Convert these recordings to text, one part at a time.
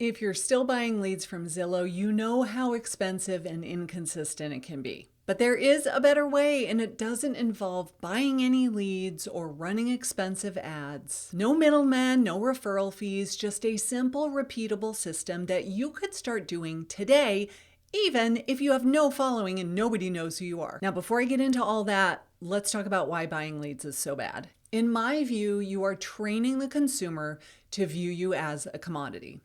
If you're still buying leads from Zillow, you know how expensive and inconsistent it can be. But there is a better way, and it doesn't involve buying any leads or running expensive ads. No middlemen, no referral fees, just a simple, repeatable system that you could start doing today, even if you have no following and nobody knows who you are. Now, before I get into all that, let's talk about why buying leads is so bad. In my view, you are training the consumer to view you as a commodity.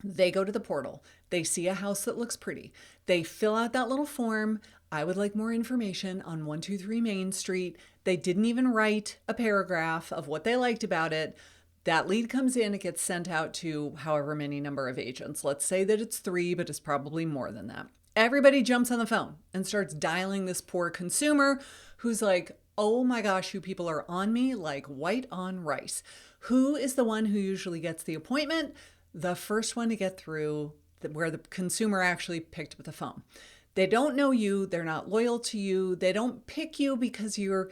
They go to the portal. They see a house that looks pretty. They fill out that little form. I would like more information on 123 Main Street. They didn't even write a paragraph of what they liked about it. That lead comes in, it gets sent out to however many number of agents. Let's say that it's 3, but it's probably more than that. Everybody jumps on the phone and starts dialing this poor consumer who's like, oh my gosh, you people are on me like white on rice. Who is the one who usually gets the appointment? The first one to get through, where the consumer actually picked up the phone. They don't know you. They're not loyal to you. They don't pick you because you're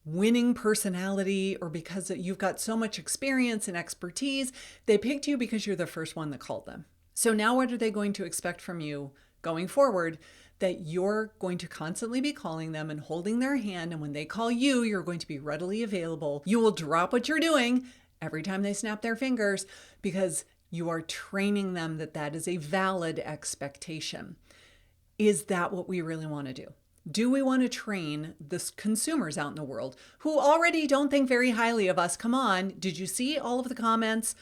winning personality or because you've got so much experience and expertise. They picked you because you're the first one that called them. So now what are they going to expect from you going forward? That you're going to constantly be calling them and holding their hand. And when they call you, you're going to be readily available. You will drop what you're doing every time they snap their fingers because you are training them that that is a valid expectation. Is that what we really want to do? Do we want to train the consumers out in the world who already don't think very highly of us? Come on, did you see all of the comments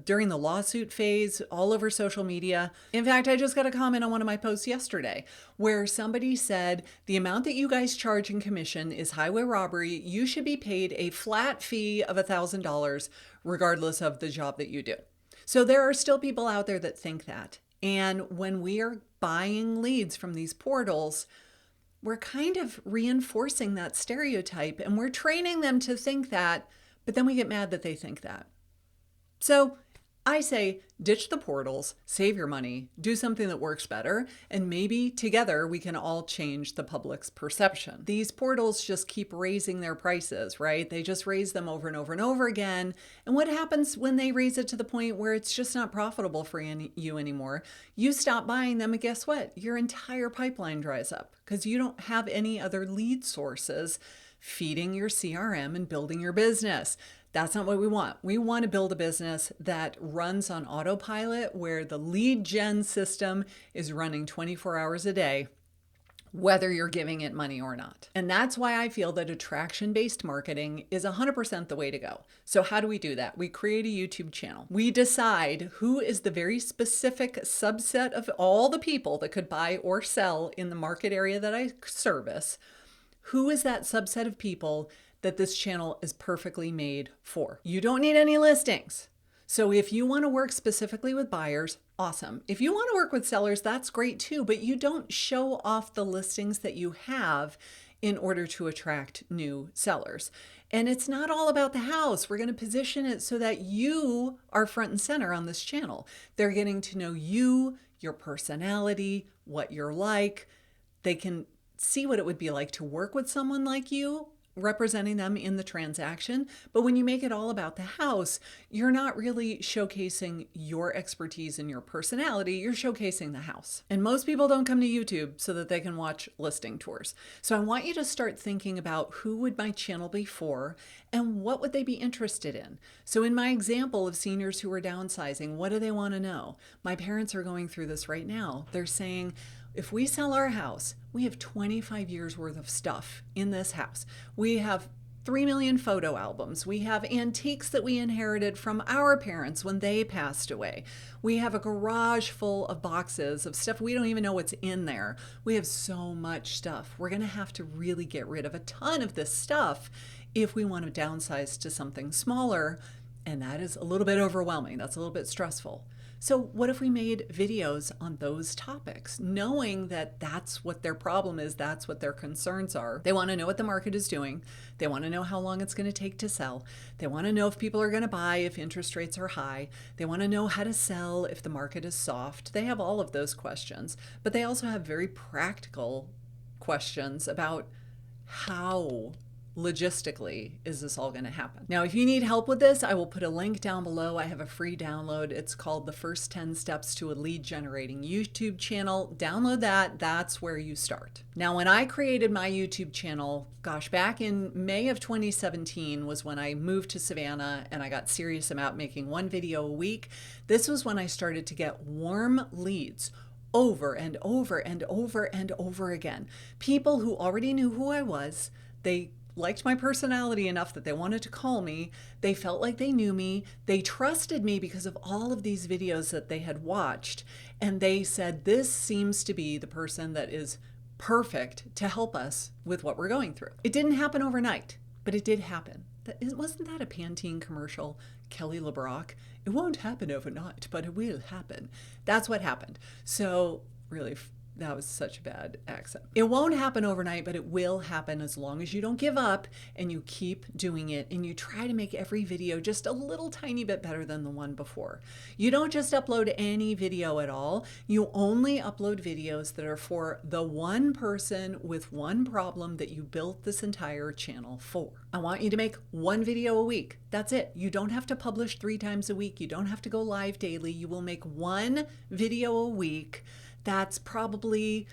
during the lawsuit phase all over social media? In fact, I just got a comment on one of my posts yesterday where somebody said the amount that you guys charge in commission is highway robbery. You should be paid a flat fee of $1,000 regardless of the job that you do. So there are still people out there that think that. And when we are buying leads from these portals, we're kind of reinforcing that stereotype and we're training them to think that, but then we get mad that they think that. So I say ditch the portals, save your money, do something that works better, and maybe together we can all change the public's perception. These portals just keep raising their prices, right? They just raise them over and over and over again. And what happens when they raise it to the point where it's just not profitable for you anymore? You stop buying them, and guess what? Your entire pipeline dries up because you don't have any other lead sources feeding your CRM and building your business. That's not what we want. We want to build a business that runs on autopilot where the lead gen system is running 24 hours a day, whether you're giving it money or not. And that's why I feel that attraction-based marketing is 100% the way to go. So how do we do that? We create a YouTube channel. We decide who is the very specific subset of all the people that could buy or sell in the market area that I service. Who is that subset of people that this channel is perfectly made for? You don't need any listings. So if you want to work specifically with buyers, awesome. If you want to work with sellers, that's great too, but you don't show off the listings that you have in order to attract new sellers. And it's not all about the house. We're going to position it so that you are front and center on this channel. They're getting to know you, your personality, what you're like. They can see what it would be like to work with someone like you, representing them in the transaction. But when you make it all about the house, you're not really showcasing your expertise and your personality, you're showcasing the house. And most people don't come to YouTube so that they can watch listing tours. So I want you to start thinking about who would my channel be for and what would they be interested in. So in my example of seniors who are downsizing, what do they want to know? My parents are going through this right now. They're saying, if we sell our house, we have 25 years worth of stuff in this house. We have 3 million photo albums. We have antiques that we inherited from our parents when they passed away. We have a garage full of boxes of stuff. We don't even know what's in there. We have so much stuff. We're going to have to really get rid of a ton of this stuff if we want to downsize to something smaller. And that is a little bit overwhelming. That's a little bit stressful. So what if we made videos on those topics, knowing that that's what their problem is, that's what their concerns are. They want to know what the market is doing. They want to know how long it's going to take to sell. They want to know if people are going to buy if interest rates are high. They want to know how to sell if the market is soft. They have all of those questions, but they also have very practical questions about how logistically is this all going to happen? Now, if you need help with this, I will put a link down below. I have a free download. It's called The First 10 Steps to a Lead Generating YouTube Channel. Download that. That's where you start. Now, when I created my YouTube channel, gosh, back in May of 2017 was when I moved to Savannah and I got serious about making one video a week. This was when I started to get warm leads over and over and over and over again. People who already knew who I was, they liked my personality enough that they wanted to call me. They felt like they knew me. They trusted me because of all of these videos that they had watched. And they said, this seems to be the person that is perfect to help us with what we're going through. It didn't happen overnight, but it did happen. Wasn't that a Pantene commercial? Kelly LeBrock? It won't happen overnight, but it will happen. That's what happened. So really, that was such a bad accent. It won't happen overnight, but it will happen as long as you don't give up and you keep doing it and you try to make every video just a little tiny bit better than the one before. You don't just upload any video at all. You only upload videos that are for the one person with one problem that you built this entire channel for. I want you to make one video a week. That's it. You don't have to publish 3 times a week. You don't have to go live daily. You will make one video a week. That's probably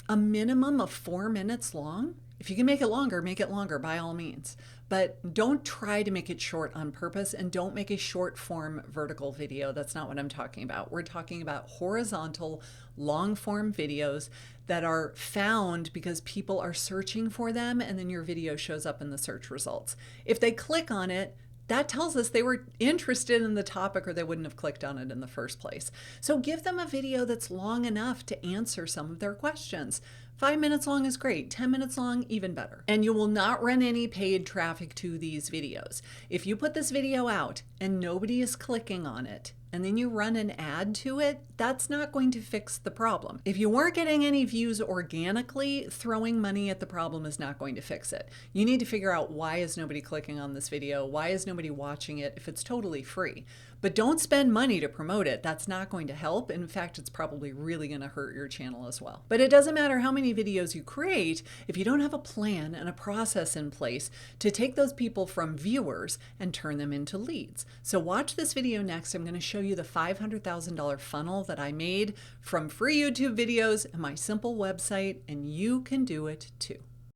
a minimum of 4 minutes long. If you can make it longer by all means. But don't try to make it short on purpose, and don't make a short form vertical video. That's not what I'm talking about. We're talking about horizontal, long form videos that are found because people are searching for them, and then your video shows up in the search results. If they click on it, that tells us they were interested in the topic or they wouldn't have clicked on it in the first place. So give them a video that's long enough to answer some of their questions. 5 minutes long is great. 10 minutes long, even better. And you will not run any paid traffic to these videos. If you put this video out and nobody is clicking on it, and then you run an ad to it, that's not going to fix the problem. If you weren't getting any views organically, throwing money at the problem is not going to fix it. You need to figure out, why is nobody clicking on this video? Why is nobody watching it if it's totally free? But don't spend money to promote it. That's not going to help. In fact, it's probably really going to hurt your channel as well. But it doesn't matter how many videos you create if you don't have a plan and a process in place to take those people from viewers and turn them into leads. So watch this video next. I'm going to show you the $500,000 funnel that I made from free YouTube videos and my simple website, and you can do it too.